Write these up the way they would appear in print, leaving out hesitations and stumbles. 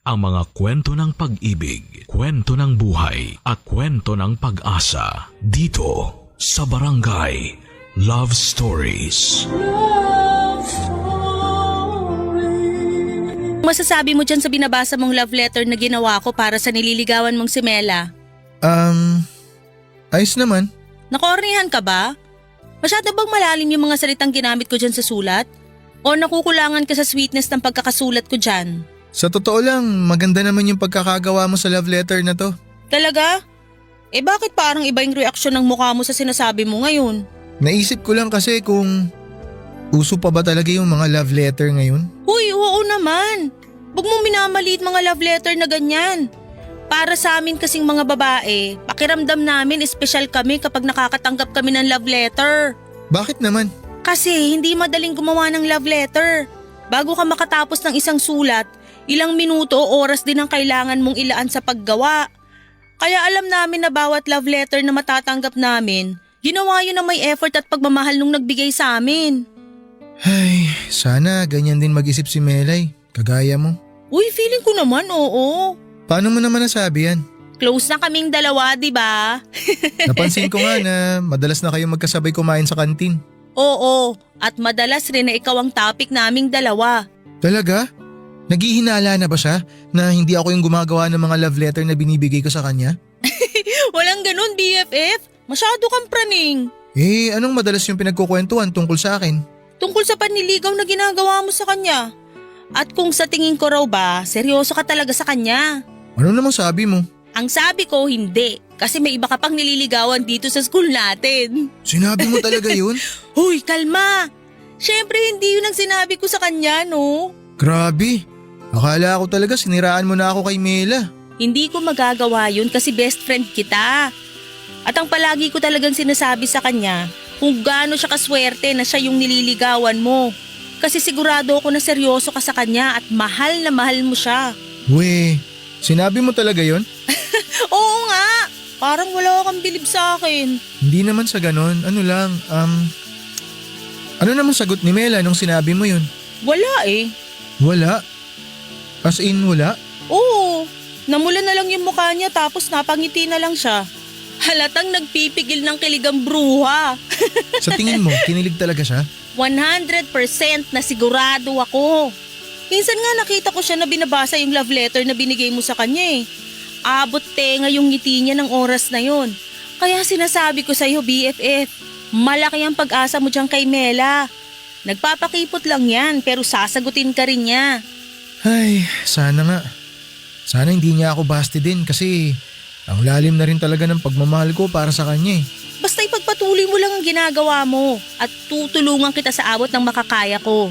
ang mga kwento ng pag-ibig, kwento ng buhay, at kwento ng pag-asa dito sa Barangay Love Stories. Love Story. Masasabi mo dyan sa binabasa mong love letter na ginawa ko para sa nililigawan mong si Mela? Ayos naman. Nakornihan ka ba? Masyado bang malalim yung mga salitang ginamit ko dyan sa sulat? O nakukulangan ka sa sweetness ng pagkakasulat ko dyan? Sa totoo lang, maganda naman yung pagkakagawa mo sa love letter na to. Talaga? Bakit parang iba yung reaksyon ng mukha mo sa sinasabi mo ngayon? Naisip ko lang kasi kung uso pa ba talaga yung mga love letter ngayon? Uy, oo naman. Huwag mong minamaliit mga love letter na ganyan. Para sa amin kasing mga babae, pakiramdam namin espesyal kami kapag nakakatanggap kami ng love letter. Bakit naman? Kasi hindi madaling gumawa ng love letter. Bago ka makatapos ng isang sulat, ilang minuto o oras din ang kailangan mong ilaan sa paggawa. Kaya alam namin na bawat love letter na matatanggap namin, ginawa yun ng may effort at pagmamahal nung nagbigay sa amin. Ay, sana ganyan din mag-isip si Melay, kagaya mo. Uy, feeling ko naman oo. Paano mo naman nasabi yan? Close na kaming dalawa, di ba? Napansin ko nga na madalas na kayo magkasabay kumain sa kantin. Oo, at madalas rin na ikaw ang topic naming dalawa. Talaga? Naghihinala na ba siya na hindi ako yung gumagawa ng mga love letter na binibigay ko sa kanya? Walang ganun, BFF. Masyado kang praning. Anong madalas yung pinagkukwentuhan tungkol sa akin? Tungkol sa panliligaw na ginagawa mo sa kanya. At kung sa tingin ko raw ba, seryoso ka talaga sa kanya. Ano namang sabi mo? Ang sabi ko, hindi. Kasi may iba ka pang nililigawan dito sa school natin. Sinabi mo talaga yun? Hoy, kalma! Siyempre hindi yun ang sinabi ko sa kanya, no? Grabe! Akala ko talaga siniraan mo na ako kay Mela. Hindi ko magagawa yun kasi best friend kita. At ang palagi ko talagang sinasabi sa kanya, kung gaano siya kaswerte na siya yung nililigawan mo. Kasi sigurado ako na seryoso ka sa kanya at mahal na mahal mo siya. We, sinabi mo talaga yun? Oo nga! Parang wala kang bilib sa akin. Hindi naman sa ganon. Ano lang, ano naman sagot ni Mela nung sinabi mo yun? Wala eh. Wala? As in wala? Oo, namula na lang yung mukha niya tapos napangiti na lang siya. Halatang nagpipigil ng kiligang bruha. Sa tingin mo, kinilig talaga siya? 100% na sigurado ako. Minsan nga nakita ko siya na binabasa yung love letter na binigay mo sa kanya eh. Abot tenga yung ngiti niya ng oras na yon. Kaya sinasabi ko sa'yo BFF, malaki ang pag-asa mo dyan kay Mela. Nagpapakipot lang yan pero sasagutin ka rin niya. Ay, sana nga. Sana hindi niya ako basti din kasi ang lalim na rin talaga ng pagmamahal ko para sa kanya eh. Basta ipagpatuloy mo lang ang ginagawa mo at tutulungan kita sa abot ng makakaya ko.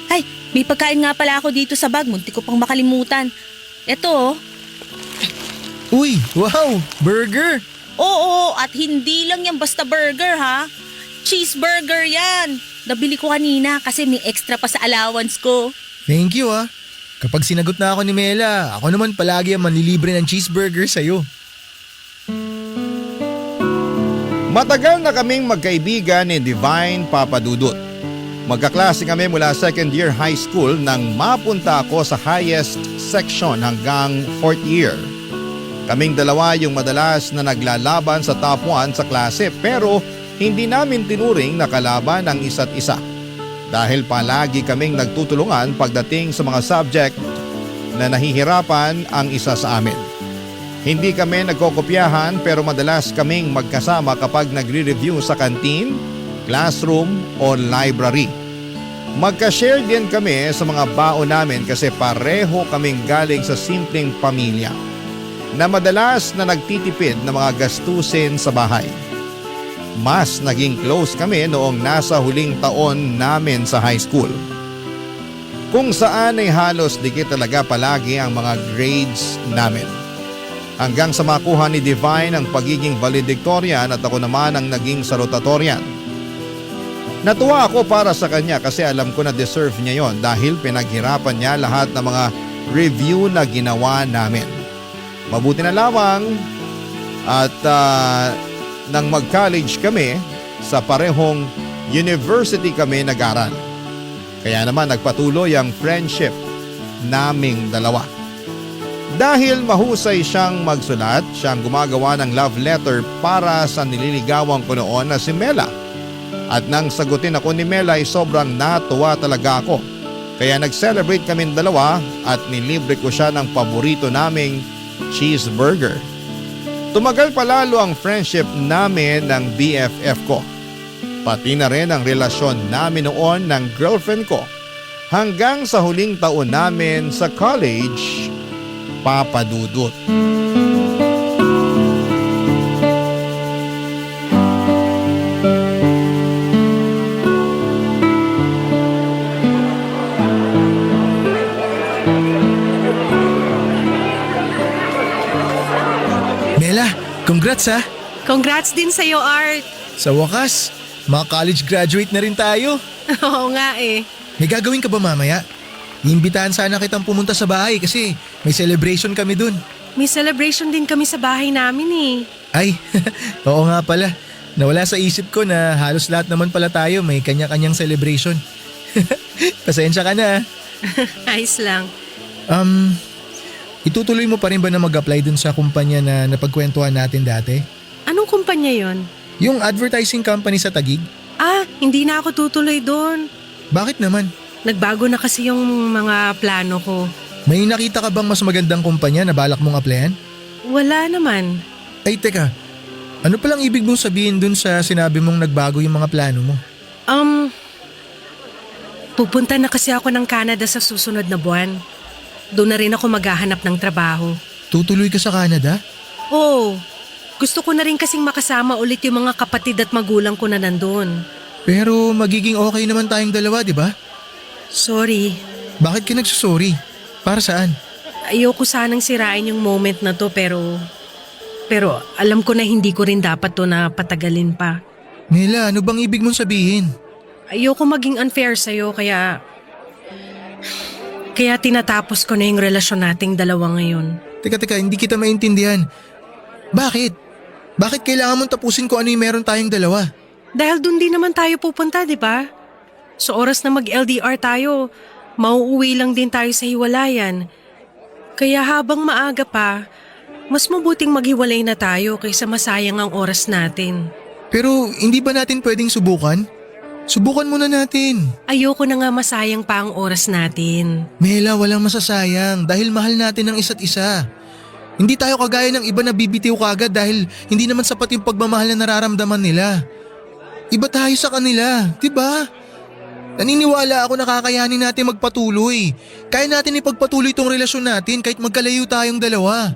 Ay, may pagkain nga pala ako dito sa bag, munti ko pang makalimutan. Eto oh. Uy, wow! Burger! Oo, at hindi lang yan basta burger ha. Cheeseburger yan. Nabili ko kanina kasi may extra pa sa allowance ko. Thank you ah. Kapag sinagot na ako ni Mela, ako naman palagi ang manlilibre ng cheeseburger sa'yo. Matagal na kaming magkaibigan ni Divine Papadudut. Magkaklase kami mula second year high school nang mapunta ako sa highest section hanggang fourth year. Kaming dalawa yung madalas na naglalaban sa top 1 sa klase pero hindi namin tinuring na kalaban ang isa't isa. Dahil palagi kaming nagtutulungan pagdating sa mga subject na nahihirapan ang isa sa amin. Hindi kami nagkokopyahan pero madalas kaming magkasama kapag nagre-review sa canteen, classroom o library. Magka-share din kami sa mga baon namin kasi pareho kaming galing sa simpleng pamilya na madalas na nagtitipid ng mga gastusin sa bahay. Mas naging close kami noong nasa huling taon namin sa high school. Kung saan ay halos dikit talaga palagi ang mga grades namin. Hanggang sa makuha ni Divine ang pagiging valedictorian at ako naman ang naging salutatorian. Natuwa ako para sa kanya kasi alam ko na deserve niya yon dahil pinaghirapan niya lahat ng mga review na ginawa namin. Mabuti na lamang at nang mag-college kami, sa parehong university kami nag-aral. Kaya naman nagpatuloy ang friendship naming dalawa. Dahil mahusay siyang magsulat, siyang gumagawa ng love letter para sa nililigawan ko noon na si Mela. At nang sagutin ako ni Mela ay sobrang natuwa talaga ako. Kaya nag-celebrate kaming dalawa at nilibre ko siya ng paborito naming cheeseburger. Tumagal palalo ang friendship namin ng BFF ko. Pati na rin ang relasyon namin noon ng girlfriend ko. Hanggang sa huling taon namin sa college, Papa Dudut. Mela, congrats ha! Congrats din sa'yo, Art. Sa wakas, mga college graduate na rin tayo. Oo nga eh. May gagawin ka ba mamaya? Iimbitahan sana kitang pumunta sa bahay kasi may celebration kami dun. May celebration din kami sa bahay namin eh. Ay, oo nga pala. Nawala sa isip ko na halos lahat naman pala tayo may kanya-kanyang celebration. Pasensya ka na. Ayos lang. Itutuloy mo pa rin ba na mag-apply dun sa kumpanya na napagkwentuhan natin dati? Anong kumpanya yon? Yung advertising company sa Taguig? Hindi na ako tutuloy doon. Bakit naman? Nagbago na kasi yung mga plano ko. May nakita ka bang mas magandang kumpanya na balak mong applyan? Wala naman. Ay teka, ano palang ibig mong sabihin dun sa sinabi mong nagbago yung mga plano mo? Pupunta na kasi ako ng Canada sa susunod na buwan. Doon na rin ako maghahanap ng trabaho. Tutuloy ka sa Canada? Oo. Gusto ko na rin kasing makasama ulit yung mga kapatid at magulang ko na nandun. Pero magiging okay naman tayong dalawa, di ba? Sorry. Bakit ka nagsusorry? Para saan? Ayoko sanang sirain yung moment na to pero alam ko na hindi ko rin dapat to na patagalin pa. Mela, ano bang ibig mong sabihin? Ayoko maging unfair sa'yo kaya tinatapos ko na yung relasyon nating dalawa ngayon. Teka, hindi kita maintindihan. Bakit? Bakit kailangan mong tapusin kung ano yung meron tayong dalawa? Dahil dun din naman tayo pupunta, di ba? Sa oras na mag-LDR tayo, mauuwi lang din tayo sa hiwalayan. Kaya habang maaga pa, mas mabuting maghiwalay na tayo kaysa masayang ang oras natin. Pero hindi ba natin pwedeng subukan? Subukan muna natin. Ayoko na nga masayang pa ang oras natin. Mela, walang masasayang dahil mahal natin ang isa't isa. Hindi tayo kagaya ng iba na bibitiw kagad dahil hindi naman sapat yung pagmamahal na nararamdaman nila. Iba tayo sa kanila, di ba? Naniniwala ako na kakayanin natin magpatuloy. Kaya natin ipagpatuloy tong relasyon natin kahit magkalayo tayong dalawa.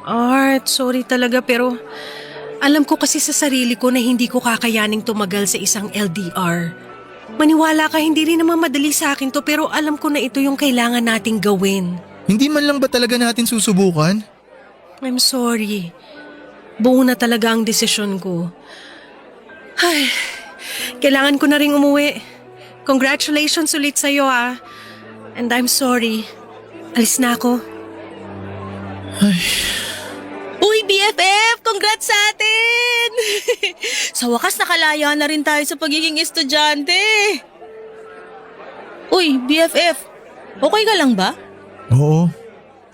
Art, sorry talaga pero alam ko kasi sa sarili ko na hindi ko kakayaning tumagal sa isang LDR. Maniwala ka, hindi rin naman madali sa akin to pero alam ko na ito yung kailangan nating gawin. Hindi man lang ba talaga natin susubukan? I'm sorry. Buo na talaga ang desisyon ko. Ay, kailangan ko na ring umuwi. Congratulations ulit sa'yo ah. And I'm sorry. Alis na ako. Uy, BFF! Congrats sa atin! Sa wakas nakalaya na rin tayo sa pagiging estudyante. Uy, BFF! Okay ka lang ba? Oo,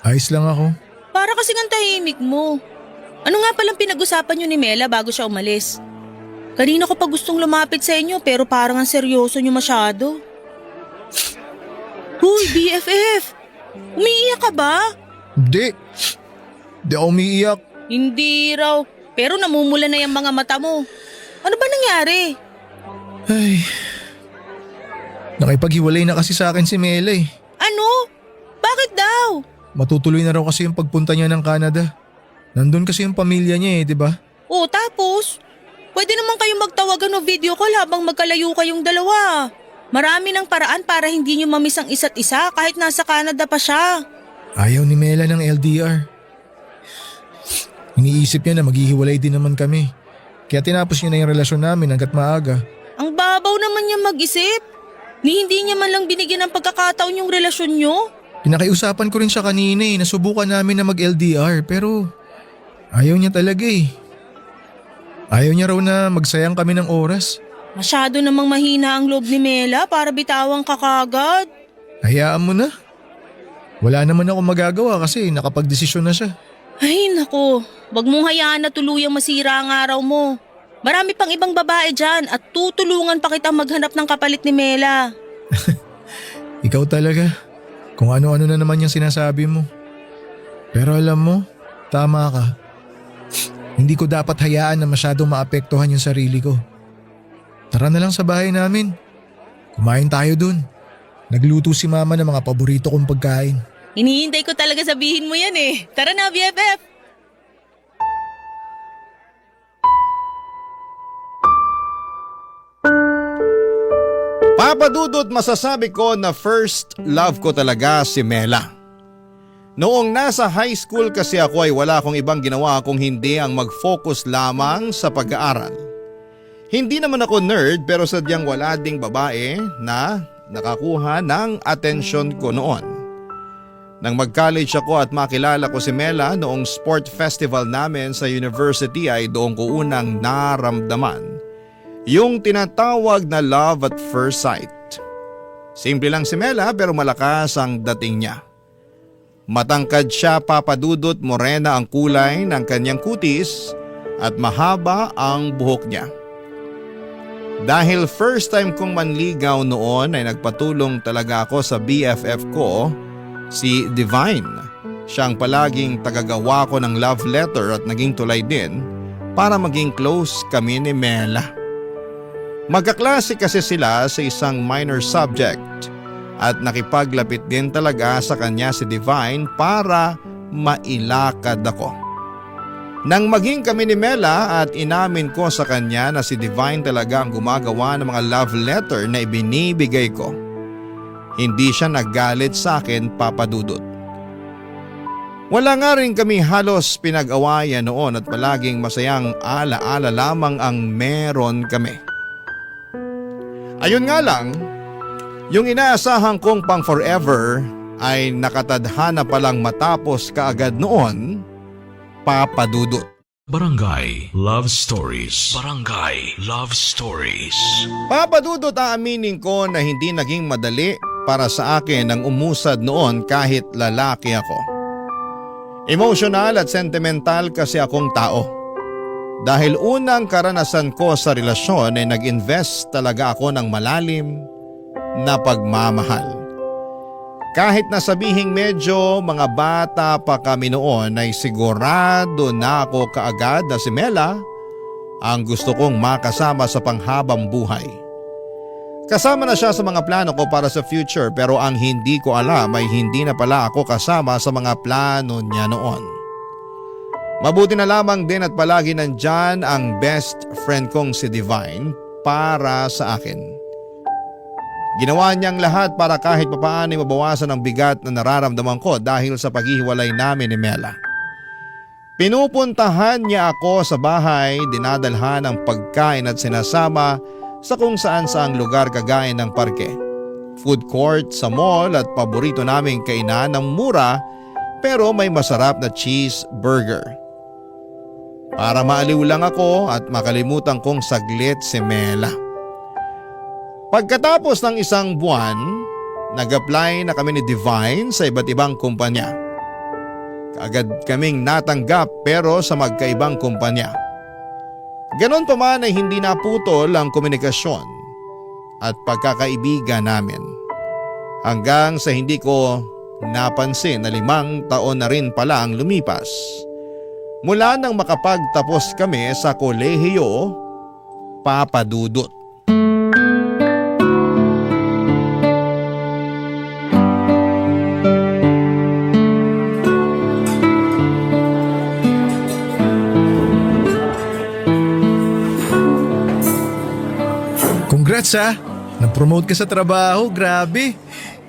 ayos lang ako. Para kasing ang tahimik mo. Ano nga palang pinag-usapan nyo ni Mela bago siya umalis? Kanina ko pa gustong lumapit sa inyo pero parang ang seryoso nyo masyado. Uy, BFF! Umiiyak ka ba? Hindi ako umiiyak. Hindi raw. Pero namumula na yung mga mata mo. Ano ba nangyari? Ay, nakipaghiwalay na kasi sa akin si Mela eh. Ano? Bakit daw? Matutuloy na raw kasi yung pagpunta niya ng Canada. Nandun kasi yung pamilya niya eh, di ba? O tapos? Pwede naman kayong magtawagan o video call habang magkalayo kayong dalawa. Marami ng paraan para hindi nyo mamiss ang isa't isa kahit nasa Canada pa siya. Ayaw ni Mela ng LDR. Iniisip niya na maghihiwalay din naman kami. Kaya tinapos niya na yung relasyon namin hanggat maaga. Ang babaw naman niya mag-isip. Ni hindi niya man lang binigyan ng pagkakataon yung relasyon nyo. Pinakiusapan ko rin siya kanina eh, nasubukan namin na mag-LDR pero ayaw niya talaga eh. Ayaw niya raw na magsayang kami ng oras. Masyado namang mahina ang loob ni Mela para bitawang kakagad. Hayaan mo na. Wala naman ako magagawa kasi nakapagdesisyon na siya. Ay nako, wag mong hayaan na tuluyang masira ang araw mo. Marami pang ibang babae dyan at tutulungan pa kita maghanap ng kapalit ni Mela. Ikaw talaga. Kung ano-ano na naman yung sinasabi mo. Pero alam mo, tama ka. Hindi ko dapat hayaan na masyadong maapektuhan yung sarili ko. Tara na lang sa bahay namin. Kumain tayo dun. Nagluto si mama ng mga paborito kong pagkain. Hinihintay ko talaga sabihin mo yan eh. Tara na, BFF! Papa Dudut, masasabi ko na first love ko talaga si Mela. Noong nasa high school kasi ako ay wala akong ibang ginawa kung hindi ang mag-focus lamang sa pag-aaral. Hindi naman ako nerd pero sadyang wala ding babae na nakakuha ng atensyon ko noon. Nang mag-college ako at makilala ko si Mela noong sport festival namin sa university ay doon ko unang naramdaman yung tinatawag na love at first sight. Simple lang si Mela pero malakas ang dating niya. Matangkad siya, Papa Dudut, morena ang kulay ng kanyang kutis at mahaba ang buhok niya. Dahil first time kong manligaw noon ay nagpatulong talaga ako sa BFF ko, si Divine. Siyang palaging tagagawa ko ng love letter at naging tulay din para maging close kami ni Mela. Magkaklase kasi sila sa isang minor subject at nakipaglapit din talaga sa kanya si Divine para mailakad ako. Nang maging kami ni Mela at inamin ko sa kanya na si Divine talaga ang gumagawa ng mga love letter na ibinibigay ko, hindi siya naggalit sa akin, Papa Dudut. Wala nga rin kami halos pinag-awayan noon at palaging masayang ala-ala lamang ang meron kami. Ayun nga lang, yung inaasahan kong pang forever ay nakatadhana palang matapos kaagad noon, Papa Dudut. Barangay Love Stories. Barangay Love Stories. Papa Dudut, aaminin ko na hindi naging madali para sa akin ang umusad noon kahit lalaki ako. Emotional at sentimental kasi akong tao. Dahil unang karanasan ko sa relasyon ay nag-invest talaga ako ng malalim na pagmamahal. Kahit na sabihing medyo mga bata pa kami noon ay sigurado na ako kaagad na si Mela ang gusto kong makasama sa panghabang buhay. Kasama na siya sa mga plano ko para sa future pero ang hindi ko alam ay hindi na pala ako kasama sa mga plano niya noon. Mabuti na lamang din at palagi nandyan ang best friend kong si Divine para sa akin. Ginawa niyang lahat para kahit papaano mabawasan ang bigat na nararamdaman ko dahil sa paghihiwalay namin ni Mela. Pinupuntahan niya ako sa bahay, dinadalhan ng pagkain at sinasama sa kung saan-saang lugar kagaya ng parke, food court, sa mall at paborito naming kainan ng mura pero may masarap na cheeseburger. Para maaliw lang ako at makalimutan kong saglit si Mela. Pagkatapos ng isang buwan, nag-apply na kami ni Divine sa iba't ibang kumpanya. Kaagad kaming natanggap pero sa magkaibang kumpanya. Ganon pa man ay hindi naputol ang komunikasyon at pagkakaibigan namin. Hanggang sa hindi ko napansin na 5 taon na rin pala ang lumipas. Mula nang makapagtapos kami sa kolehiyo, Papa Dudut. Congrats ha! Nag-promote ka sa trabaho, grabe.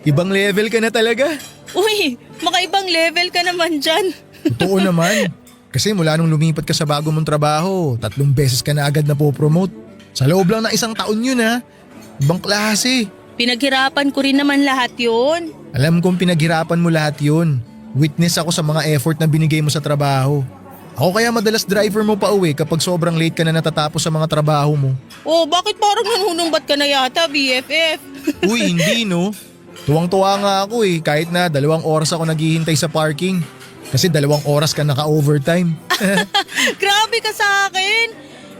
Ibang level ka na talaga. Uy, makaibang level ka naman dyan. Totoo naman. Kasi mula nung lumipat ka sa bago mong trabaho, 3 beses ka na agad na po-promote. Sa loob lang ng 1 taon yun ha. Ibang klase. Pinaghirapan ko rin naman lahat yun. Alam kong pinaghirapan mo lahat yun. Witness ako sa mga effort na binigay mo sa trabaho. Ako kaya madalas driver mo pa uwi kapag sobrang late ka na natatapos sa mga trabaho mo. Oh, bakit parang nanunumbat ka na yata, BFF? Uy, hindi no. Tuwang-tuwa nga ako kahit na 2 oras ako naghihintay sa parking. Kasi 2 oras ka naka-overtime. Grabe ka sa akin.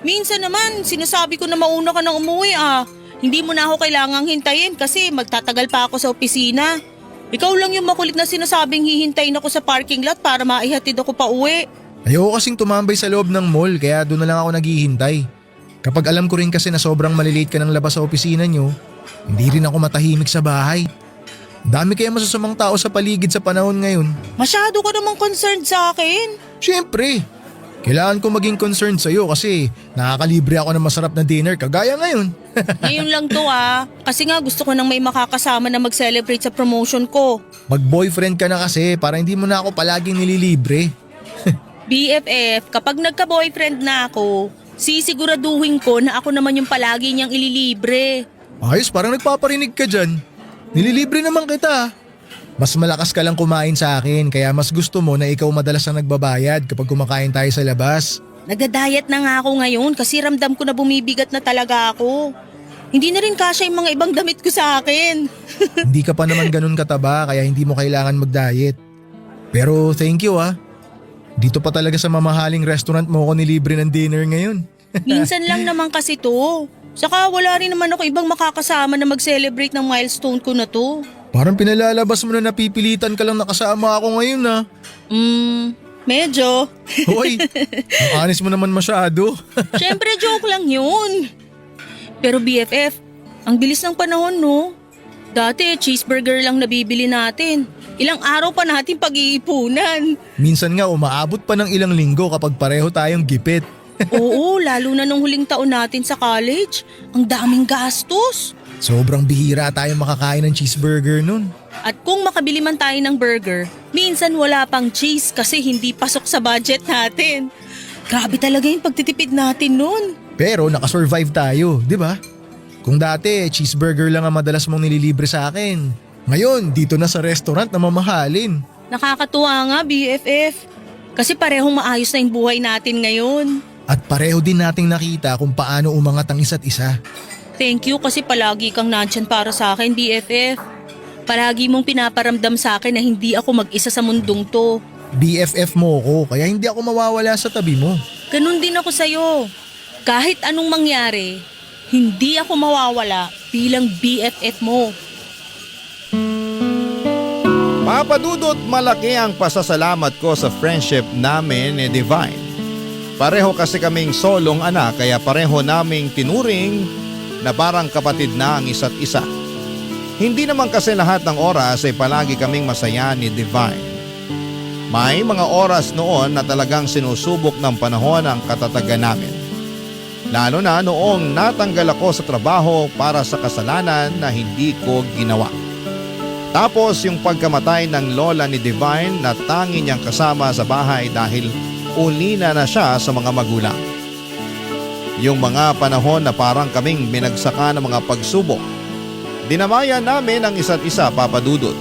Minsan naman, sinasabi ko na mauna ka nang umuwi Hindi mo na ako kailangang hintayin kasi magtatagal pa ako sa opisina. Ikaw lang yung makulit na sinasabing hihintayin ako sa parking lot para maihatid ako pa uwi. Ayoko kasing tumambay sa loob ng mall kaya doon na lang ako naghihintay. Kapag alam ko rin kasi na sobrang malilate ka ng labas sa opisina nyo, hindi rin ako matahimik sa bahay. Dami kaya masasamang tao sa paligid sa panahon ngayon. Masyado ka namang concerned sa akin. Siyempre, kailangan ko maging concerned sa'yo kasi nakakalibre ako ng masarap na dinner kagaya ngayon. Ngayon lang to kasi nga gusto ko nang may makakasama na mag-celebrate sa promotion ko. Mag-boyfriend ka na kasi para hindi mo na ako palaging nililibre. BFF, kapag nagka-boyfriend na ako, sisiguraduhin ko na ako naman yung palagi niyang ililibre. Ayos, parang nagpaparinig ka dyan. Nililibre naman kita. Mas malakas ka lang kumain sa akin kaya mas gusto mo na ikaw madalas na nagbabayad kapag kumakain tayo sa labas. Nagda-diet na nga ako ngayon kasi ramdam ko na bumibigat na talaga ako. Hindi na rin kasya yung mga ibang damit ko sa akin. Hindi ka pa naman ganun kataba kaya hindi mo kailangan mag-diet. Pero thank you Dito pa talaga sa mamahaling restaurant mo ako nilibre ng dinner ngayon. Minsan lang naman kasi to. Saka wala rin naman ako ibang makakasama na mag-celebrate ng milestone ko na to. Parang pinalalabas mo na napipilitan ka lang nakasama ako ngayon Medyo. Hoy, ang honest mo naman masyado. Siyempre joke lang yun. Pero BFF, ang bilis ng panahon no? Dati cheeseburger lang nabibili natin. Ilang araw pa natin pag-iipunan. Minsan nga umaabot pa ng ilang linggo kapag pareho tayong gipit. Oo, lalo na nung huling taon natin sa college. Ang daming gastos. Sobrang bihira tayong makakain ng cheeseburger nun. At kung makabili man tayo ng burger, minsan wala pang cheese kasi hindi pasok sa budget natin. Grabe talaga yung pagtitipid natin nun. Pero nakasurvive tayo, di ba? Kung dati cheeseburger lang ang madalas mong nililibre sa akin, ngayon dito na sa restaurant na mamahalin. Nakakatuwa nga BFF. Kasi parehong maayos na yung buhay natin ngayon. At pareho din nating nakita kung paano umangat ang isa't isa. Thank you kasi palagi kang nandyan para sa akin BFF. Palagi mong pinaparamdam sa akin na hindi ako mag-isa sa mundong to. BFF mo ko kaya hindi ako mawawala sa tabi mo. Ganun din ako sa'yo. Kahit anong mangyari, hindi ako mawawala bilang BFF mo. Papadudot, malaki ang pasasalamat ko sa friendship namin ni Divine. Pareho kasi kaming solong anak kaya pareho naming tinuring na parang kapatid na ang isa't isa. Hindi naman kasi lahat ng oras ay palagi kaming masaya ni Divine. May mga oras noon na talagang sinusubok ng panahon ang katatagan namin. Lalo na noong natanggal ako sa trabaho para sa kasalanan na hindi ko ginawa. Tapos yung pagkamatay ng lola ni Divine na tangi niyang kasama sa bahay dahil ulina na siya sa mga magulang. Yung mga panahon na parang kaming binagsaka ng mga pagsubok. Dinamayan namin ang isa't isa, Papadudot.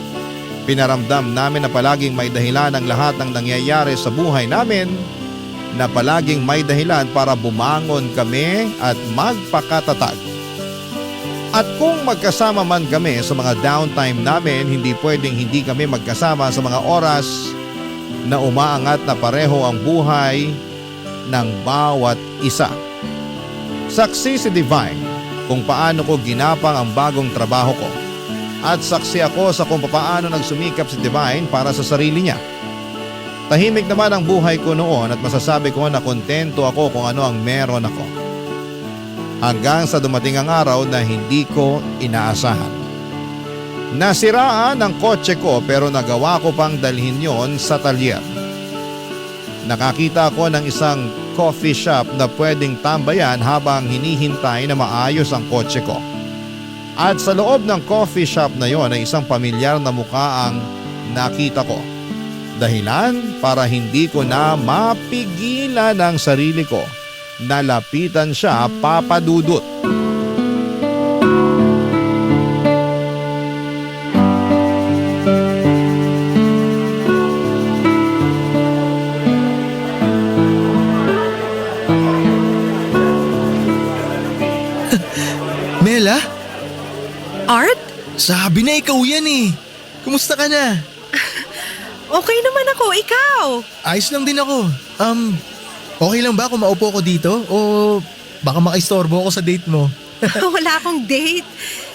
Pinaramdam namin na palaging may dahilan ang lahat ng nangyayari sa buhay namin, na palaging may dahilan para bumangon kami at magpakatatag. At kung magkasama man kami sa mga downtime namin, hindi pwedeng hindi kami magkasama sa mga oras na umaangat na pareho ang buhay ng bawat isa. Saksi si Divine kung paano ko ginapang ang bagong trabaho ko. At saksi ako sa kung paano nagsumikap si Divine para sa sarili niya. Tahimik naman ang buhay ko noon at masasabi ko na kontento ako kung ano ang meron ako. Hanggang sa dumating ang araw na hindi ko inaasahan. Nasiraan ang kotse ko pero nagawa ko pang dalhin yon sa talyer. Nakakita ako ng isang coffee shop na pwedeng tambayan habang hinihintay na maayos ang kotse ko. At sa loob ng coffee shop na yon ay isang pamilyar na mukha ang nakita ko. Dahilan para hindi ko na mapigilan ang sarili ko. Nalapitan siya, Papadudot. Mela? Art? Sabi na ikaw yan eh. Kumusta ka na? Okay naman ako, ikaw. Ayos lang din ako. Okay lang ba kung maupo ko dito? O baka makaistorbo ako sa date mo? Wala akong date.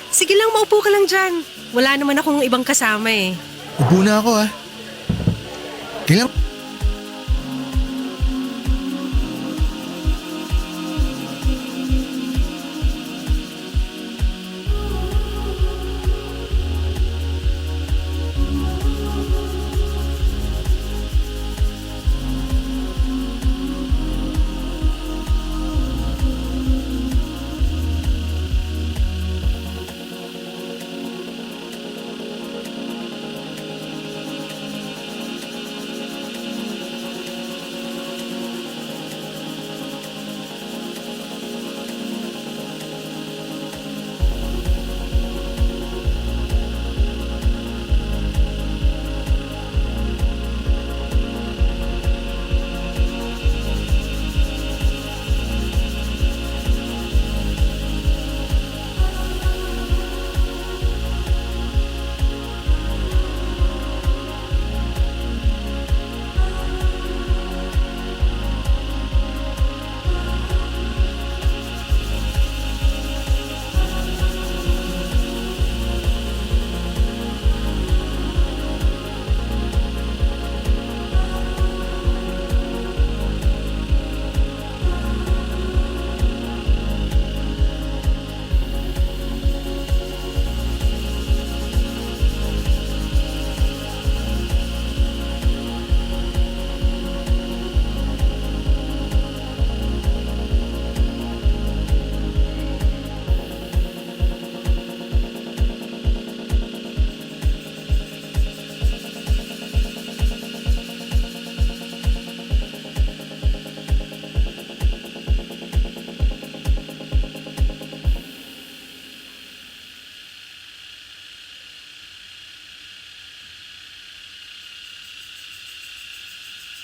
Sige lang, maupo ka lang dyan. Wala naman akong ibang kasama eh. Upo na ako ah. Kailan?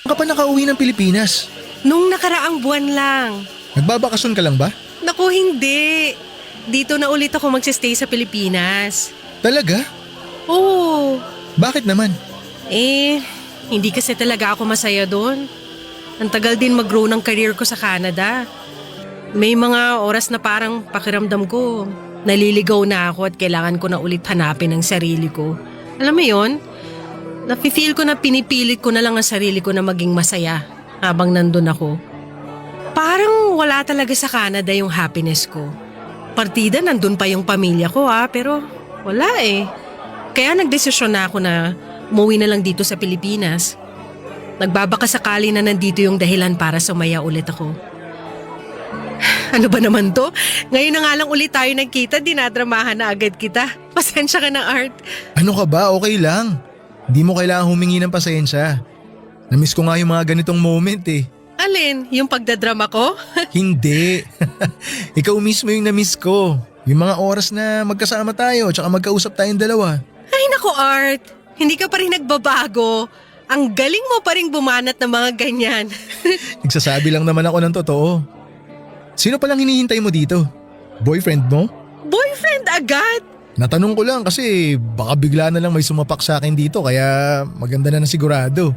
Ka pa nakauwi ng Pilipinas? Nung nakaraang buwan lang. Nagbabakasyon ka lang ba? Naku, hindi. Dito na ulit ako magsistay sa Pilipinas. Talaga? Oo. Bakit naman? Hindi kasi talaga ako masaya doon. Ang tagal din mag-grow ng career ko sa Canada. May mga oras na parang pakiramdam ko, naliligaw na ako at kailangan ko na ulit hanapin ang sarili ko. Alam mo yon? Nafe-feel ko na pinipilit ko na lang ang sarili ko na maging masaya habang nandun ako. Parang wala talaga sa Canada yung happiness ko. Partida nandun pa yung pamilya ko pero wala eh. Kaya nagdesisyon na ako na umuwi na lang dito sa Pilipinas. Nagbabakasakali na nandito yung dahilan para sumaya ulit ako. Ano ba naman to? Ngayon na nga lang ulit tayo nagkita, dinadramahan na agad kita. Pasensya ka na, Art. Ano ka ba? Okay lang. Hindi mo kailangan humingi ng pasensya. Namiss ko nga yung mga ganitong moment eh. Alin? Yung pagdadrama ko? Hindi. Ikaw mismo yung namiss ko. Yung mga oras na magkasama tayo tsaka magkausap tayong dalawa. Ay nako, Art. Hindi ka pa rin nagbabago. Ang galing mo pa rin bumanat ng mga ganyan. Nagsasabi lang naman ako ng totoo. Sino palang hinihintay mo dito? Boyfriend mo? Boyfriend agad? Natanong ko lang kasi baka bigla na lang may sumapak sa akin dito kaya maganda na sigurado.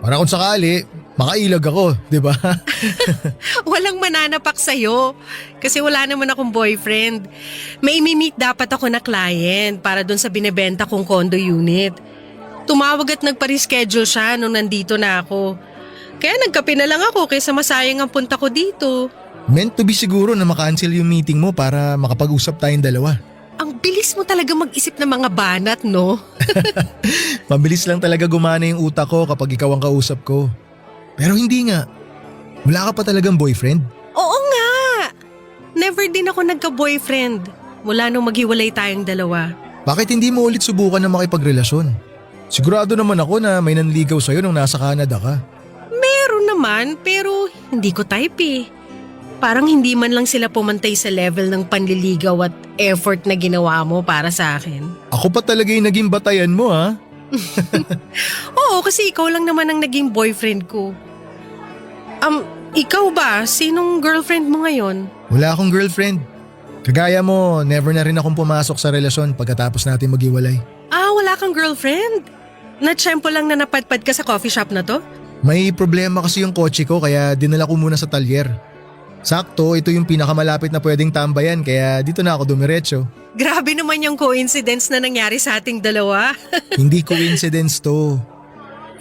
Para kung sakali, makailag ako, di ba? Walang mananapak sa'yo. Kasi wala naman akong boyfriend. May imi-meet dapat ako na client para dun sa binebenta kong condo unit. Tumawag at nagpa-reschedule siya nung nandito na ako. Kaya nagkape na lang ako kaysa masayang ang punta ko dito. Meant to be siguro na makancel yung meeting mo para makapag-usap tayong dalawa. Ang bilis mo talaga mag-isip ng mga banat, no? Mabilis lang talaga gumana yung utak ko kapag ikaw ang kausap ko. Pero hindi nga. Wala ka pa talagang boyfriend? Oo nga! Never din ako nagka-boyfriend. Mula nung maghiwalay tayong dalawa. Bakit hindi mo ulit subukan na makipagrelasyon? Sigurado naman ako na may nanligaw sa'yo nung nasa Canada ka. Meron naman, pero hindi ko type eh. Parang hindi man lang sila pumantay sa level ng panliligaw at effort na ginawa mo para sa akin. Ako pa talaga yung naging batayan mo ha? Oo, kasi ikaw lang naman ang naging boyfriend ko. Ikaw ba? Sinong girlfriend mo ngayon? Wala akong girlfriend. Kagaya mo, never na rin akong pumasok sa relasyon pagkatapos natin maghiwalay. Wala kang girlfriend? Natsyempo lang na napadpad ka sa coffee shop na to? May problema kasi yung kotse ko kaya dinala ko muna sa talyer. Sakto, ito yung pinakamalapit na pwedeng tambayan kaya dito na ako dumiretso. Grabe naman yung coincidence na nangyari sa ating dalawa. Hindi coincidence to.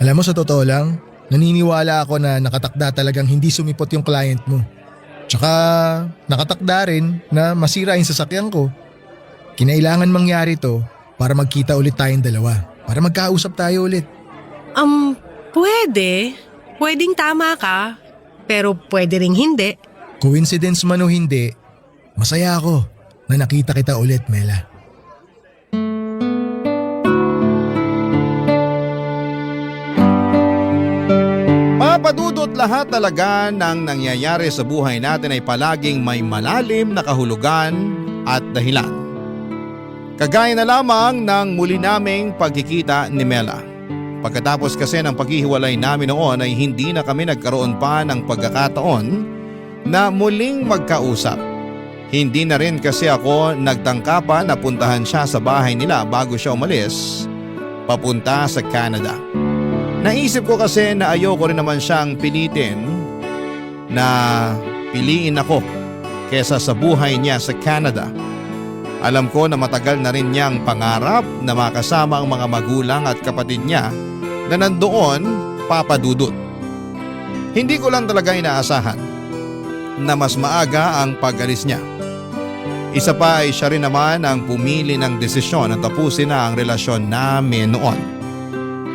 Alam mo, sa totoo lang, naniniwala ako na nakatakda talagang hindi sumipot yung client mo. Tsaka nakatakda rin na masira yung sasakyan ko. Kinailangan mangyari to para magkita ulit tayong dalawa. Para magkausap tayo ulit. Pwede. Pwedeng tama ka. Pero pwede ring hindi. Coincidence man o hindi, masaya ako na nakita kita ulit, Mela. Papadudot, lahat talaga ng nangyayari sa buhay natin ay palaging may malalim na kahulugan at dahilan. Kagaya na lamang ng muli naming pagkikita ni Mela. Pagkatapos kasi ng paghihiwalay namin noon ay hindi na kami nagkaroon pa ng pagkakataon na muling magkausap. Hindi na rin kasi ako nagtangka pa na puntahan siya sa bahay nila bago siya umalis papunta sa Canada. Naisip ko kasi na ayoko rin naman siyang pilitin na piliin ako kesa sa buhay niya sa Canada. Alam ko na matagal na rin niyang pangarap na makasama ang mga magulang at kapatid niya na nandoon, papadudot. Hindi ko lang talaga inaasahan na mas maaga ang pag-alis niya. Isa pa ay siya rin naman ang pumili ng desisyon na tapusin na ang relasyon namin noon.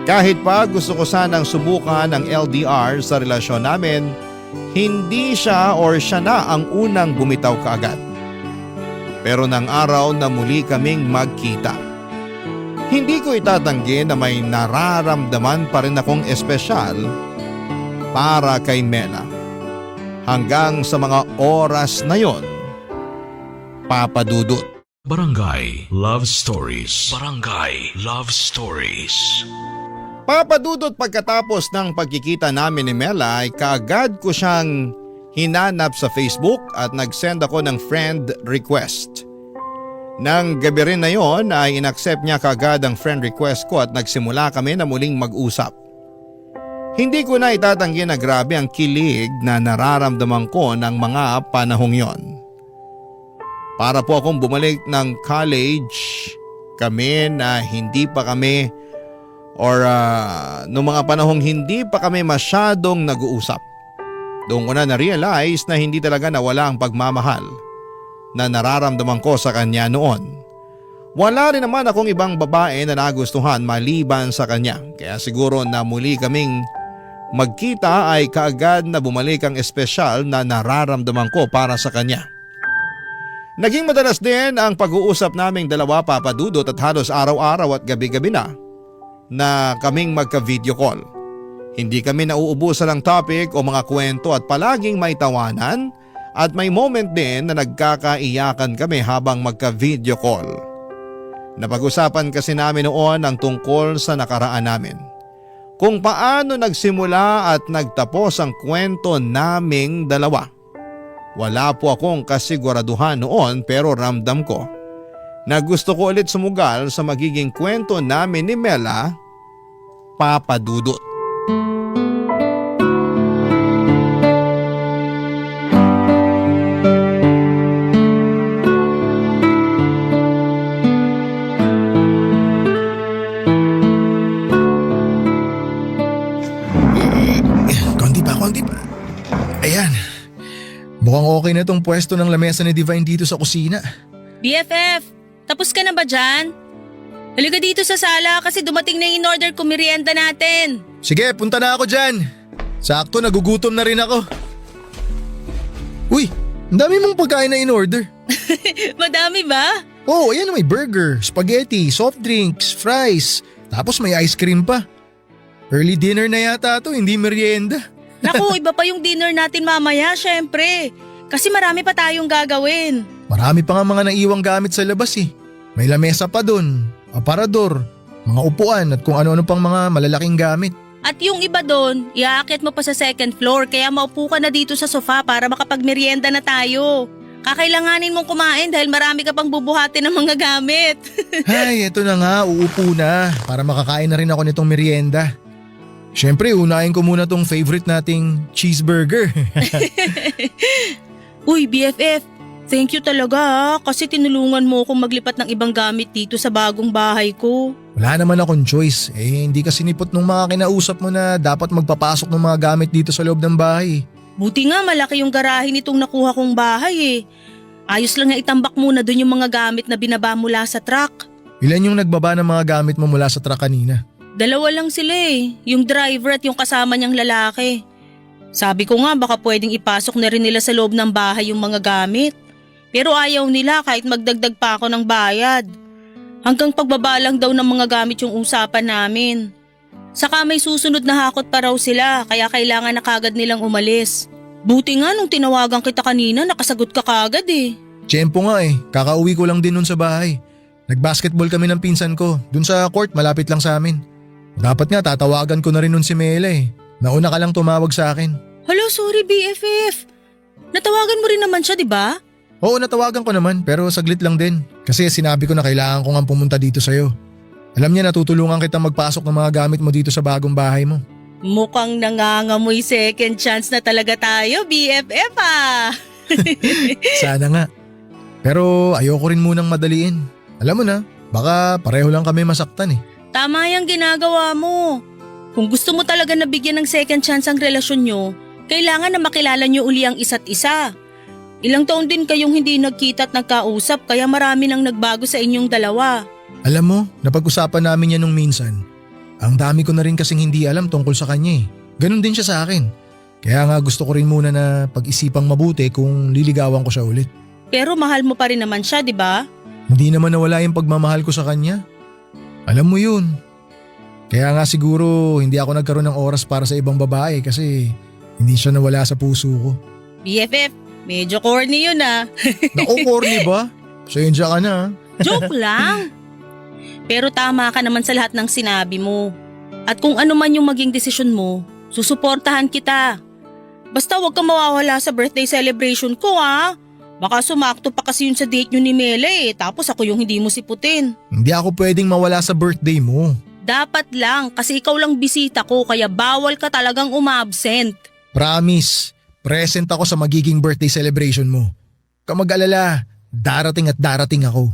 Kahit pa gusto ko sanang subukan ang LDR sa relasyon namin, hindi siya na ang unang bumitaw kaagad. Pero nang araw na muli kaming magkita, hindi ko itatanggi na may nararamdaman pa rin akong espesyal para kay Mela. Hanggang sa mga oras na yon, papadudot. Barangay Love Stories. Barangay Love Stories. Papadudot, pagkatapos ng pagkikita namin ni Mela ay kaagad ko siyang hinanap sa Facebook at nag-send ako ng friend request. Nang gabi rin na yon ay inaccept niya kaagad ang friend request ko at nagsimula kami na muling mag-usap. Hindi ko na itatanggi na grabe ang kilig na nararamdaman ko ng mga panahong yon. Para po akong bumalik ng college kami na hindi pa kami noong mga panahong hindi pa kami masyadong nag-uusap. Doon ko na na-realize na hindi talaga nawala ang pagmamahal na nararamdaman ko sa kanya noon. Wala rin naman akong ibang babae na nagustuhan maliban sa kanya. Kaya siguro na muli kaming magkita ay kaagad na bumalik ang espesyal na nararamdaman ko para sa kanya. Naging madalas din ang pag-uusap naming dalawa, papadudot, at halos araw-araw at gabi-gabi na kaming magka-video call. Hindi kami nauubusan ng topic o mga kwento at palaging may tawanan at may moment din na nagkakaiyakan kami habang magka-video call. Napag-usapan kasi namin noon ang tungkol sa nakaraan namin. Kung paano nagsimula at nagtapos ang kwento naming dalawa. Wala po akong kasiguraduhan noon pero ramdam ko na gusto ko ulit sumugal sa magiging kwento namin ni Mela, papadudot. Konti pa. Ayan. Mukhang okay na tong pwesto ng lamesa ni Divine dito sa kusina. BFF, tapos ka na ba dyan? Halika dito sa sala kasi dumating na yung in-order ko merienda natin. Sige, punta na ako dyan. Sakto, nagugutom na rin ako. Uy, ang dami mong pagkain na in-order. Madami ba? Oh, ayan, may burger, spaghetti, soft drinks, fries, tapos may ice cream pa. Early dinner na yata to, hindi merienda. Naku, iba pa yung dinner natin mamaya, syempre. Kasi marami pa tayong gagawin. Marami pa nga mga naiwang gamit sa labas eh. May lamesa pa dun, aparador, mga upuan at kung ano-ano pang mga malalaking gamit. At yung iba doon, iaakit mo pa sa second floor kaya maupo ka na dito sa sofa para makapagmerienda na tayo. Kakailanganin mong kumain dahil marami ka pang bubuhatin ng mga gamit. Ay, eto na nga, uupo na para makakain na rin ako nitong merienda. Siyempre, unahin ko muna tong favorite nating cheeseburger. Uy, BFF, thank you talaga kasi tinulungan mo akong maglipat ng ibang gamit dito sa bagong bahay ko. Wala naman akong choice. Hindi ka sinipot nung mga kinausap mo na dapat magpapasok ng mga gamit dito sa loob ng bahay. Buti nga malaki yung garahe nitong nakuha kong bahay eh. Ayos lang na itambak muna dun yung mga gamit na binaba mula sa truck. Ilan yung nagbaba ng mga gamit mo mula sa truck kanina? 2 lang sila eh, yung driver at yung kasama niyang lalaki. Sabi ko nga baka pwedeng ipasok na rin nila sa loob ng bahay yung mga gamit. Pero ayaw nila kahit magdagdag pa ako ng bayad. Hanggang pagbaba lang daw ng mga gamit yung usapan namin. Saka may susunod na hakot pa raw sila kaya kailangan na kagad nilang umalis. Buti nga nung tinawagan kita kanina nakasagot ka kagad eh. Tiyempo nga kakauwi ko lang din nun sa bahay. Nagbasketball kami ng pinsan ko, dun sa court malapit lang sa amin. Dapat nga tatawagan ko na rin nun si Mela Nauna ka lang tumawag sa akin. Hello, sorry BFF. Natawagan mo rin naman siya, di ba? Oo, natawagan ko naman pero saglit lang din. Kasi sinabi ko na kailangan ko nga pumunta dito sa'yo. Alam niya natutulungan kita magpasok ng mga gamit mo dito sa bagong bahay mo. Mukhang nangangamoy second chance na talaga tayo, BFF ah. Sana nga. Pero ayoko rin munang madaliin. Alam mo na, baka pareho lang kami masaktan Tama yung ginagawa mo. Kung gusto mo talaga na bigyan ng second chance ang relasyon nyo, kailangan na makilala nyo uli ang isa't isa. Ilang taon din kayong hindi nagkita at nagkausap kaya marami nang nagbago sa inyong dalawa. Alam mo, napag-usapan namin yan nung minsan. Ang dami ko na rin kasing hindi alam tungkol sa kanya Ganon din siya sa akin. Kaya nga gusto ko rin muna na pag-isipang mabuti kung liligawan ko siya ulit. Pero mahal mo pa rin naman siya, di ba? Hindi naman nawala yung pagmamahal ko sa kanya. Alam mo yun. Kaya nga siguro hindi ako nagkaroon ng oras para sa ibang babae kasi hindi siya nawala sa puso ko. BFF, medyo corny yun ah. Naku, corny ba? Pasensya ka na. Joke lang. Pero tama ka naman sa lahat ng sinabi mo. At kung ano man yung maging desisyon mo, susuportahan kita. Basta huwag kang mawawala sa birthday celebration ko ah. Baka sumakto pa kasi yun sa date nyo ni Mela tapos ako yung hindi mo siputin. Hindi ako pwedeng mawala sa birthday mo. Dapat lang kasi ikaw lang bisita ko kaya bawal ka talagang umabsent. Promise, present ako sa magiging birthday celebration mo. Huwag kang mag-alala, darating at darating ako.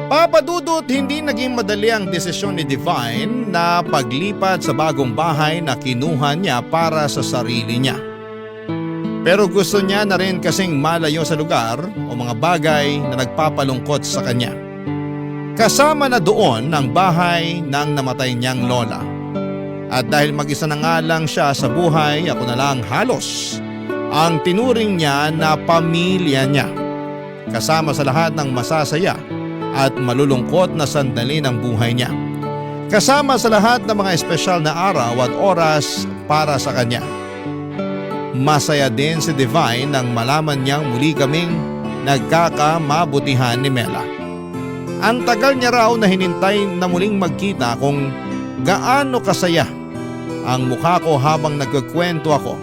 Papadudot, hindi naging madali ang desisyon ni Divine na paglipat sa bagong bahay na kinuha niya para sa sarili niya. Pero gusto niya na rin kasing malayo sa lugar o mga bagay na nagpapalungkot sa kanya. Kasama na doon ang bahay ng namatay niyang lola. At dahil mag-isa na nga lang siya sa buhay, ako na lang halos ang tinuring niya na pamilya niya. Kasama sa lahat ng masasaya at malulungkot na sandali ng buhay niya. Kasama sa lahat ng mga espesyal na araw at oras para sa kanya. Masaya din si Divine nang malaman niyang muli kaming nagkakamabutihan ni Mela. Ang tagal niya raw na hinintay na muling magkita kung gaano kasaya ang mukha ko habang nagkukwento ako.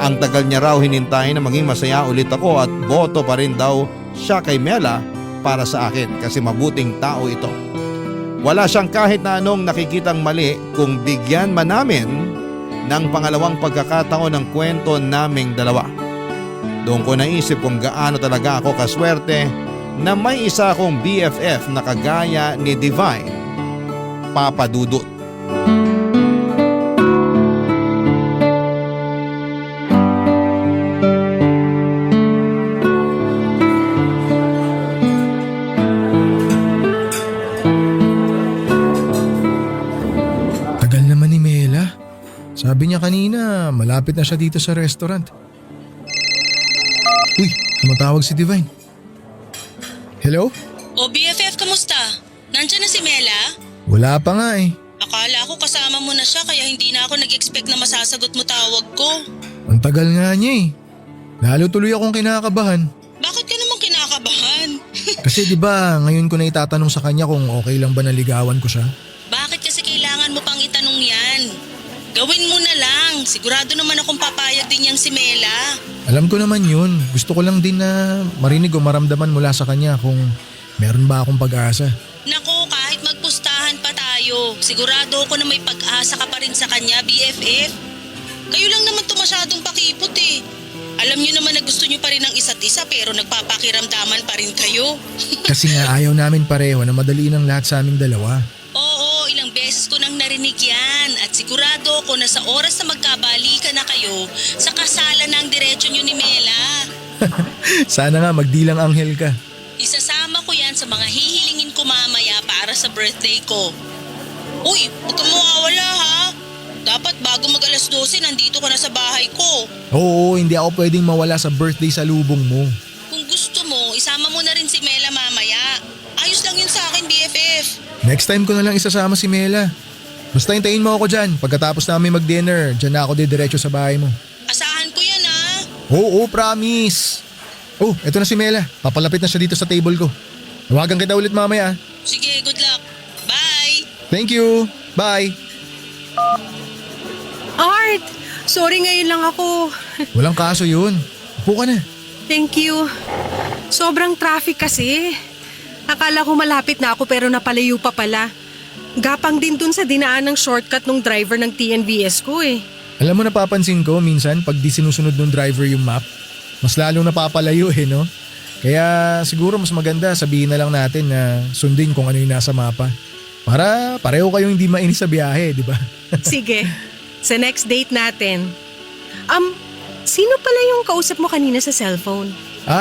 Ang tagal niya raw hinintay na maging masaya ulit ako at boto pa rin daw siya kay Mela para sa akin kasi mabuting tao ito. Wala siyang kahit na anong nakikitang mali kung bigyan man namin ng pangalawang pagkakataon ng kwento naming dalawa. Doon ko naisip kung gaano talaga ako kaswerte na may isa akong BFF na kagaya ni Divine, Papa Dudut. Sabi niya kanina, malapit na siya dito sa restaurant. Uy, tumatawag si Divine. Hello? O BFF, kamusta? Nandiyan na si Mela? Wala pa nga Akala ko kasama mo na siya kaya hindi na ako nag-expect na masasagot mo tawag ko. Ang tagal nga niya Lalo tuloy akong kinakabahan. Bakit ka naman kinakabahan? Kasi di ba ngayon ko na itatanong sa kanya kung okay lang ba naligawan ko siya? Bakit kasi kailangan mo pang itanong yan? Gawin mo na lang. Sigurado naman akong papayag din yang si Mela. Alam ko naman yun. Gusto ko lang din na marinig o maramdaman mula sa kanya kung meron ba akong pag-asa. Naku, kahit magpustahan pa tayo, sigurado ako na may pag-asa ka pa rin sa kanya, BFF. Kayo lang naman to masyadong pakipot eh. Alam niyo naman na gusto niyo pa rin ang isa't isa pero nagpapakiramdaman pa rin kayo. Kasi nga ayaw namin pareho na madali ng lahat sa aming dalawa. Oo, ilang beses ko nang narinig yan at sigurado ako na sa oras na magkabalikan na kayo, sa kasalan na ang diretsyo niyo ni Mela. Sana nga magdilang anghel ka. Isasama ko yan sa mga hihilingin ko mamaya para sa birthday ko. Uy, huwag kang mawawala ha. Dapat bago mag alas 12, nandito ka na sa bahay ko. Oo, hindi ako pwedeng mawala sa birthday sa lubong mo. Kung gusto mo, isama mo na rin si Mela mamaya. Ayos lang yun sa akin, BFF. Next time ko na lang isasama si Mela. Basta hintayin mo ako dyan. Pagkatapos namin mag-dinner, dyan na ako diretso sa bahay mo. Asahan ko yan ha. Oo, promise. Oh, eto na si Mela. Papalapit na siya dito sa table ko. Tawagan kita ulit mamaya. Sige, good luck. Bye! Thank you. Bye. Art! Sorry ngayon lang ako. Walang kaso yun. Upo ka na. Thank you. Sobrang traffic kasi. Akala ko malapit na ako pero napalayo pa pala. Gapang din dun sa dinaan ng shortcut ng driver ng TNVS ko eh. Alam mo, napapansin ko minsan pag di sinusunod ng driver yung map, mas lalong napapalayo no? Kaya siguro mas maganda sabihin na lang natin na sundin kung ano yung nasa mapa. Para pareho kayong hindi mainis sa biyahe, di ba? Sige, sa next date natin. Sino pala yung kausap mo kanina sa cellphone?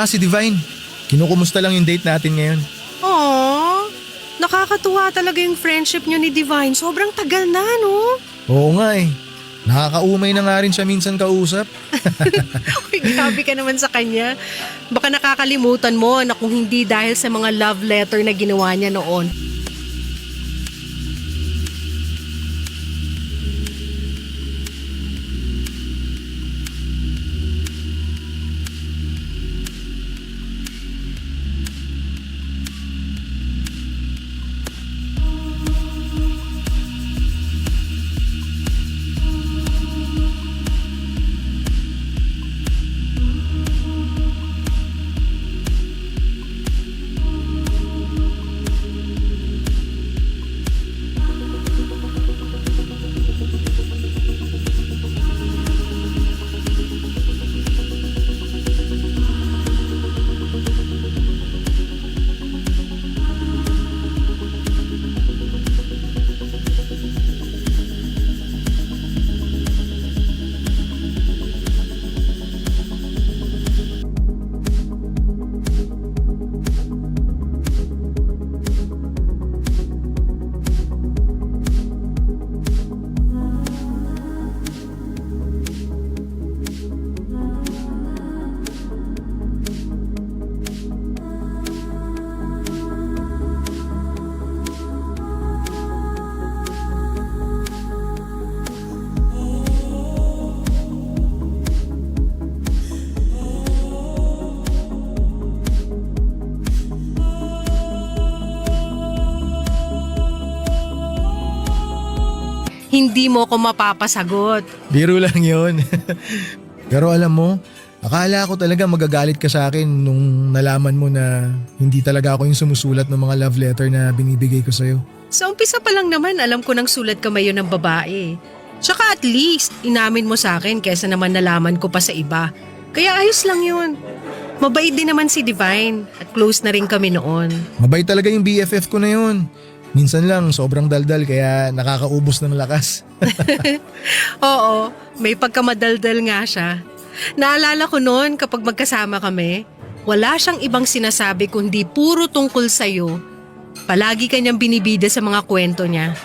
Si Divine. Kinukumusta lang yung date natin ngayon. Aww, nakakatuwa talaga yung friendship nyo ni Divine. Sobrang tagal na, no? Oo nga eh. Nakakaumay na nga rin siya minsan kausap. Uy, grabe ka naman sa kanya. Baka nakakalimutan mo na kung hindi dahil sa mga love letter na ginawa niya noon. Hindi mo ko mapapasagot. Biro lang yun. Pero alam mo, akala ko talaga magagalit ka sa akin nung nalaman mo na hindi talaga ako yung sumusulat ng mga love letter na binibigay ko sa'yo. Sa umpisa pa lang naman, alam ko nang sulat ka mayon ng babae. Tsaka at least, inamin mo sa akin kesa naman nalaman ko pa sa iba. Kaya ayos lang yun. Mabait din naman si Divine at close na rin kami noon. Mabait talaga yung BFF ko na yun. Minsan lang sobrang daldal kaya nakakaubos ng lakas. Oo, may pagkamadaldal nga siya. Naalala ko noon kapag magkasama kami, wala siyang ibang sinasabi kundi puro tungkol sa'yo. Palagi kanyang binibida sa mga kwento niya.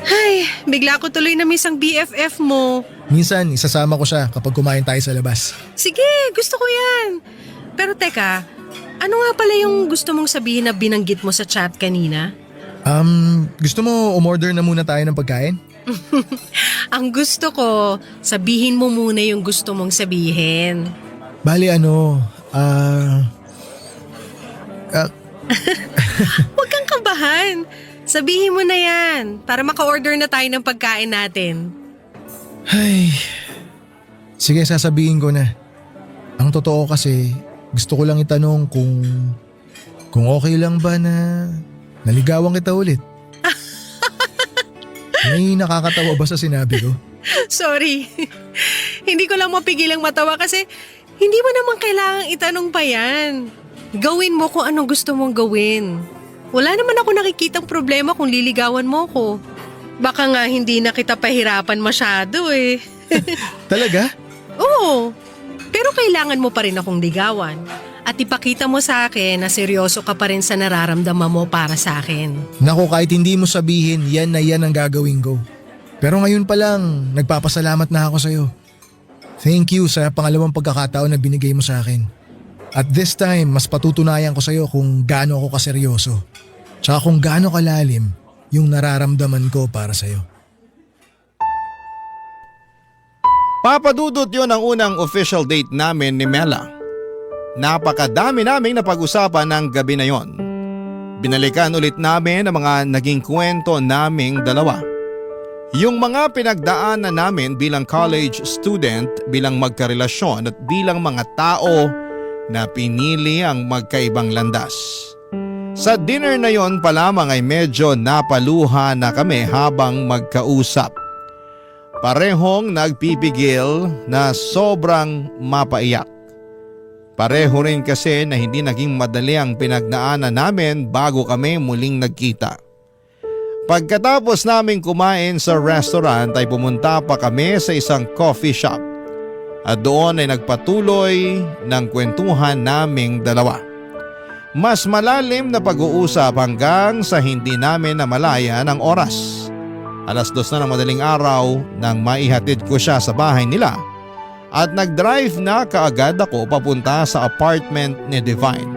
Ay, bigla ko tuloy na miss ang BFF mo. Minsan isasama ko siya kapag kumain tayo sa labas. Sige, gusto ko yan. Pero teka, ano nga pala yung gusto mong sabihin na binanggit mo sa chat kanina? Gusto mo umorder na muna tayo ng pagkain? Ang gusto ko, sabihin mo muna yung gusto mong sabihin. Bali Huwag kang kabahan. Sabihin mo na yan para maka-order na tayo ng pagkain natin. Ay, sige sasabihin ko na. Ang totoo kasi, gusto ko lang itanong kung okay lang ba na naligawan kita ulit. May nakakatawa ba sa sinabi ko? Sorry. Hindi ko lang mapigilang matawa kasi hindi mo naman kailangang itanong pa yan. Gawin mo kung anong gusto mong gawin. Wala naman ako nakikitang problema kung liligawan mo ko. Baka nga hindi na kita pahirapan masyado eh. Talaga? Oo, pero kailangan mo pa rin akong ligawan. At ipakita mo sa akin na seryoso ka pa rin sa nararamdaman mo para sa akin. Naku, kahit hindi mo sabihin, yan na yan ang gagawin ko. Pero ngayon pa lang, nagpapasalamat na ako sa'yo. Thank you sa pangalawang pagkakataon na binigay mo sa akin. At this time, mas patutunayan ko sa'yo kung gaano ako kaseryoso. Tsaka kung gaano kalalim yung nararamdaman ko para sa'yo. Papadudot yon ang unang official date namin ni Mela. Napakadami naming napag-usapan ng gabi na yon. Binalikan ulit namin ang mga naging kwento naming dalawa. Yung mga pinagdaanan namin bilang college student, bilang magkarelasyon at bilang mga tao na pinili ang magkaibang landas. Sa dinner na yon pa lamang ay medyo napaluha na kami habang magkausap. Parehong nagpipigil na sobrang mapaiyak. Pareho rin kasi na hindi naging madali ang pinagdaanan namin bago kami muling nagkita. Pagkatapos naming kumain sa restaurant ay pumunta pa kami sa isang coffee shop. At doon ay nagpatuloy ng kwentuhan naming dalawa. Mas malalim na pag-uusap hanggang sa hindi namin namalayan ang oras. 2:00 na ng madaling araw nang maihatid ko siya sa bahay nila. At nag-drive na kaagad ako papunta sa apartment ni Divine.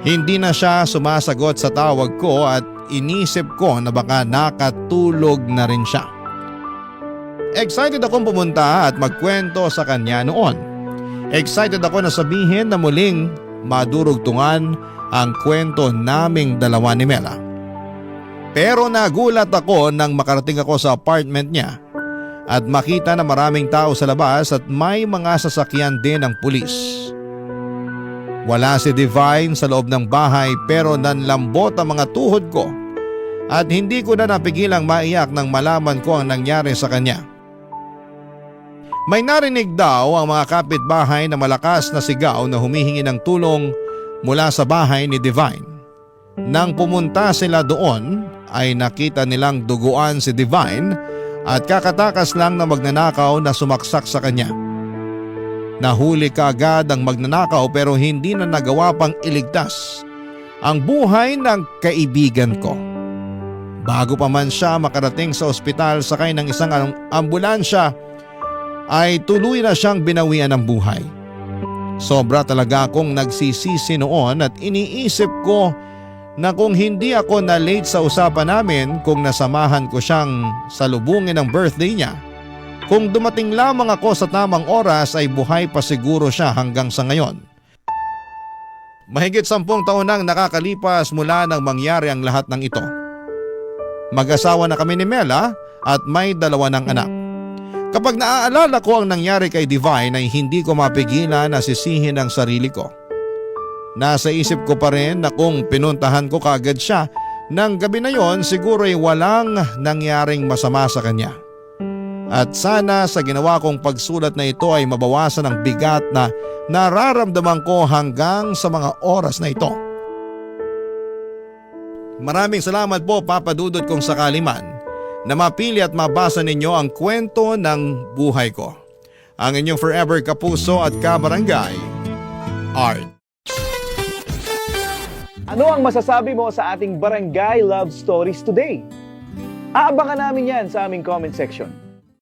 Hindi na siya sumasagot sa tawag ko at inisip ko na baka nakatulog na rin siya. Excited akong pumunta at magkwento sa kanya noon. Excited ako na sabihin na muling madurugtungan ang kwento naming dalawa ni Mela. Pero nagulat ako nang makarating ako sa apartment niya at makita na maraming tao sa labas at may mga sasakyan din ng pulis. Wala si Divine sa loob ng bahay pero nanlambot ang mga tuhod ko at hindi ko na napigilang maiyak nang malaman ko ang nangyari sa kanya. May narinig daw ang mga kapitbahay na malakas na sigaw na humihingi ng tulong mula sa bahay ni Divine. Nang pumunta sila doon ay nakita nilang duguan si Divine at kakatakas lang na magnanakaw na sumaksak sa kanya. Nahuli kaagad ang magnanakaw pero hindi na nagawa pang iligtas ang buhay ng kaibigan ko. Bago pa man siya makarating sa ospital sakay ng isang ambulansya ay tuloy na siyang binawian ng buhay. Sobra talaga akong nagsisisi noon at iniisip ko na kung hindi ako na-late sa usapan namin, kung nasamahan ko siyang salubungin ng birthday niya, kung dumating lamang ako sa tamang oras ay buhay pa siguro siya hanggang sa ngayon. Mahigit 10 taon nang nakakalipas mula nang mangyari ang lahat ng ito. Mag-asawa na kami ni Mela at may 2 ng anak. Kapag naaalala ko ang nangyari kay Divine ay hindi ko mapigilan na sisihin ang sarili ko. Nasa isip ko pa rin na kung pinuntahan ko kaagad siya ng gabi na yon siguro ay walang nangyaring masama sa kanya. At sana sa ginawa kong pagsulat na ito ay mabawasan ang bigat na nararamdaman ko hanggang sa mga oras na ito. Maraming salamat po Papa Dudut kung sakali man na mapili at mabasa ninyo ang kwento ng buhay ko. Ang inyong forever kapuso at kabarangay, Art. Ano ang masasabi mo sa ating Barangay Love Stories today? Aabangan namin yan sa aming comment section.